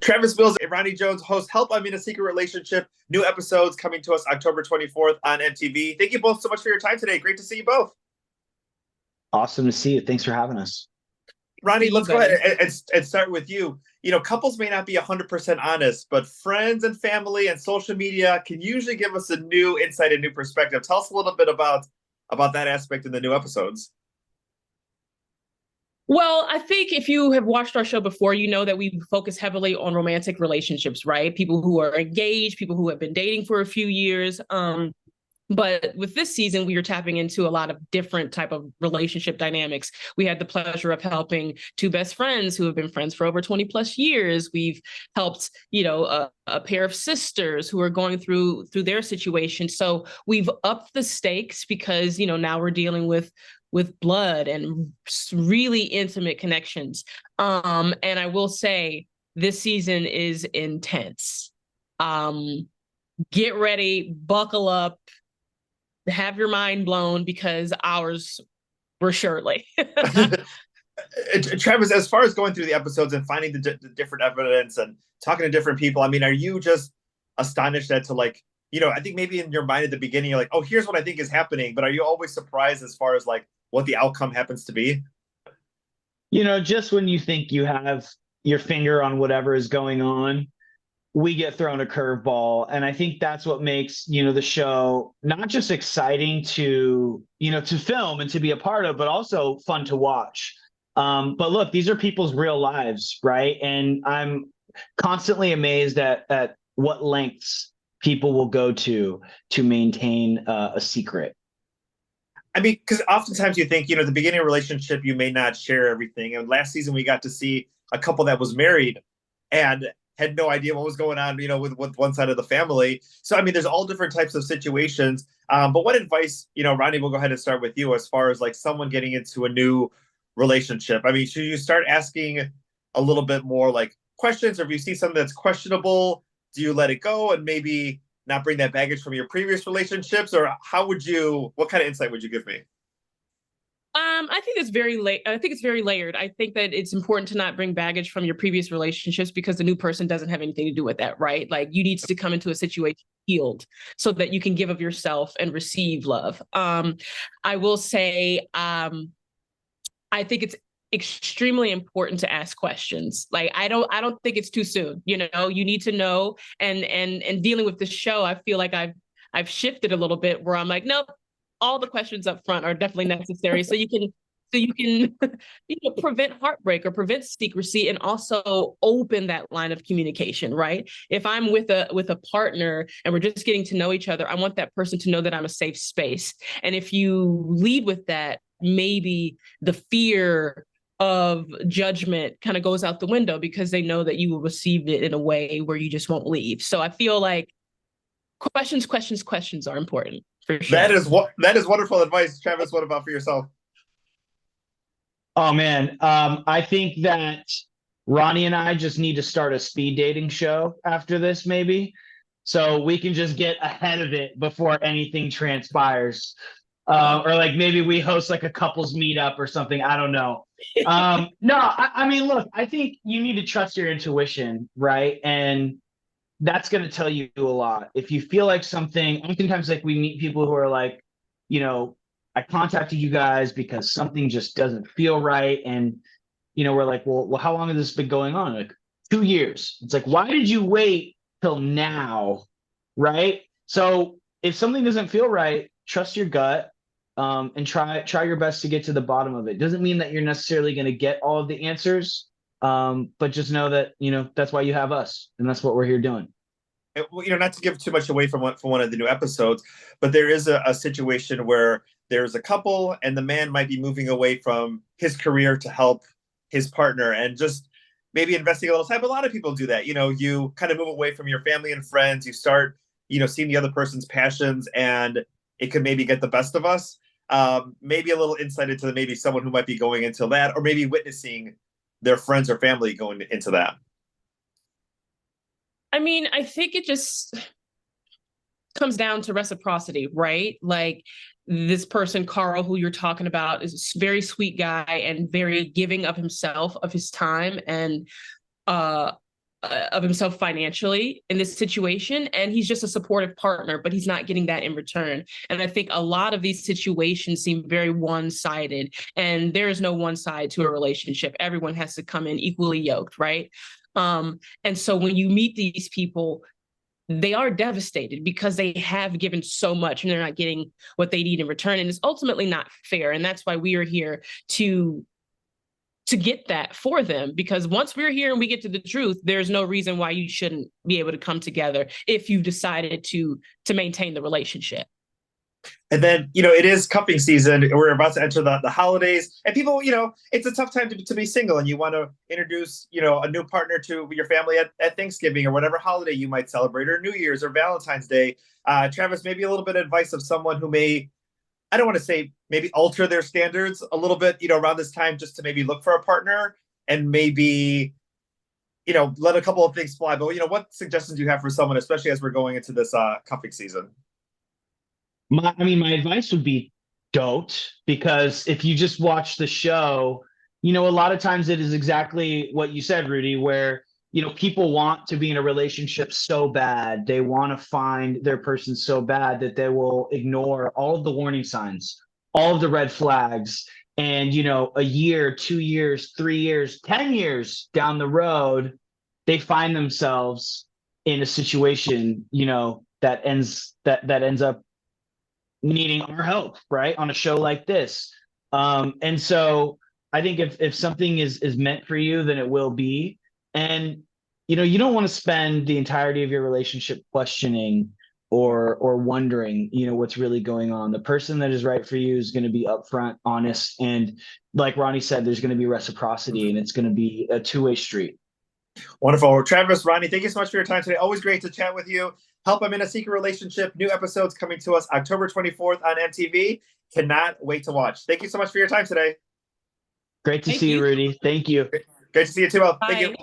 Travis Mills and Rahne Jones host Help I'm in a Secret Relationship. New episodes coming to us October 24th on MTV. Thank you both so much for your time today. Great to see you both. Awesome to see you. Thanks for having us. Rahne, See you, let's go buddy. ahead and start with you. You know, couples may not be 100% honest, but friends and family and social media can usually give us a new insight and new perspective. Tell us a little bit about that aspect in the new episodes. Well, I think if you have watched our show before, you know that we focus heavily on romantic relationships, right? People who are engaged, people who have been dating for a few years. But with this season, we are tapping into a lot of different type of relationship dynamics. We had the pleasure of helping two best friends who have been friends for over 20 plus years. We've helped, a pair of sisters who are going through their situation. So we've upped the stakes because, now we're dealing with blood and really intimate connections. And I will say this season is intense. Get ready, buckle up, have your mind blown because ours were surely. Travis, as far as going through the episodes and finding the different evidence and talking to different people, I mean, are you just astonished at I think maybe in your mind at the beginning, you're like, oh, here's what I think is happening. But are you always surprised as far as what the outcome happens to be? Just when you think you have your finger on whatever is going on, we get thrown a curveball. And I think that's what makes, the show not just exciting to film and to be a part of, but also fun to watch. But look, these are people's real lives, right? And I'm constantly amazed at what lengths people will go to maintain a secret. I mean, because oftentimes you think, at the beginning of a relationship, you may not share everything. And last season, we got to see a couple that was married and had no idea what was going on, with one side of the family. So, I mean, there's all different types of situations. But what advice, Rahne, we'll go ahead and start with you as far as someone getting into a new relationship. I mean, should you start asking a little bit more questions, or if you see something that's questionable, do you let it go and maybe not bring that baggage from your previous relationships? Or what kind of insight would you give me? I think it's very layered. I think that it's important to not bring baggage from your previous relationships because the new person doesn't have anything to do with that, right? You need to come into a situation healed so that you can give of yourself and receive love. I will say, I think it's extremely important to ask questions. I don't think it's too soon. You need to know. And dealing with the show, I feel like I've shifted a little bit where I'm like, nope, all the questions up front are definitely necessary. So you can prevent heartbreak or prevent secrecy and also open that line of communication, right? If I'm with a partner and we're just getting to know each other, I want that person to know that I'm a safe space. And if you lead with that, maybe the fear of judgment kind of goes out the window because they know that you will receive it in a way where you just won't leave. So I feel like questions are important for sure. That is wonderful advice. Travis, what about for yourself? Oh man. I think that Ronnie and I just need to start a speed dating show after this, maybe. So we can just get ahead of it before anything transpires. Or maybe we host a couples meetup or something. I don't know. No, I mean, look, I think you need to trust your intuition, right? And that's going to tell you a lot. If you feel like something, oftentimes we meet people who are I contacted you guys because something just doesn't feel right. And, we're like, well, how long has this been going on? 2 years. It's why did you wait till now? Right. So if something doesn't feel right, trust your gut. And try your best to get to the bottom of it. Doesn't mean that you're necessarily going to get all of the answers, but just know that that's why you have us, and that's what we're here doing. Not to give too much away from one of the new episodes, but there is a situation where there's a couple, and the man might be moving away from his career to help his partner, and just maybe investing a little time. A lot of people do that. You kind of move away from your family and friends. You start, seeing the other person's passions, and it could maybe get the best of us. Maybe a little insight into maybe someone who might be going into that, or maybe witnessing their friends or family going into that. I mean, I think it just comes down to reciprocity, right? This person, Carl, who you're talking about, is a very sweet guy and very giving of himself, of his time. And of himself financially in this situation, and he's just a supportive partner, but he's not getting that in return. And I think a lot of these situations seem very one-sided, and there is no one side to a relationship. Everyone has to come in equally yoked, right? And so when you meet these people, they are devastated because they have given so much and they're not getting what they need in return, and it's ultimately not fair. And that's why we are here to get that for them, because once we're here and we get to the truth, there's no reason why you shouldn't be able to come together if you've decided to maintain the relationship. And then, it is cuffing season. We're about to enter the holidays, and people, it's a tough time to be single, and you want to introduce, a new partner to your family at Thanksgiving or whatever holiday you might celebrate, or New Year's or Valentine's Day. Travis, maybe a little bit of advice of someone who may, I don't want to say maybe alter their standards a little bit, around this time, just to maybe look for a partner and maybe, let a couple of things fly. But, what suggestions do you have for someone, especially as we're going into this cuffing season? My advice would be don't, because if you just watch the show, a lot of times it is exactly what you said, Rudy, where, people want to be in a relationship so bad. They want to find their person so bad that they will ignore all of the warning signs, all of the red flags. And, a year, 2 years, 3 years, 10 years down the road, they find themselves in a situation, that ends up needing our help, right, on a show like this. And so I think if something is meant for you, then it will be. And you don't want to spend the entirety of your relationship questioning or wondering what's really going on. The person that is right for you is going to be upfront, honest, and like Ronnie said, there's going to be reciprocity, and it's going to be a two-way street. Wonderful. Travis, Ronnie, thank you so much for your time today. Always great to chat with you. Help I'm in a Secret Relationship. New episodes coming to us October 24th on MTV. Cannot wait to watch. Thank you so much for your time today. Great to see you, Rudy. Thank you. Great to see you too. Well, thank you.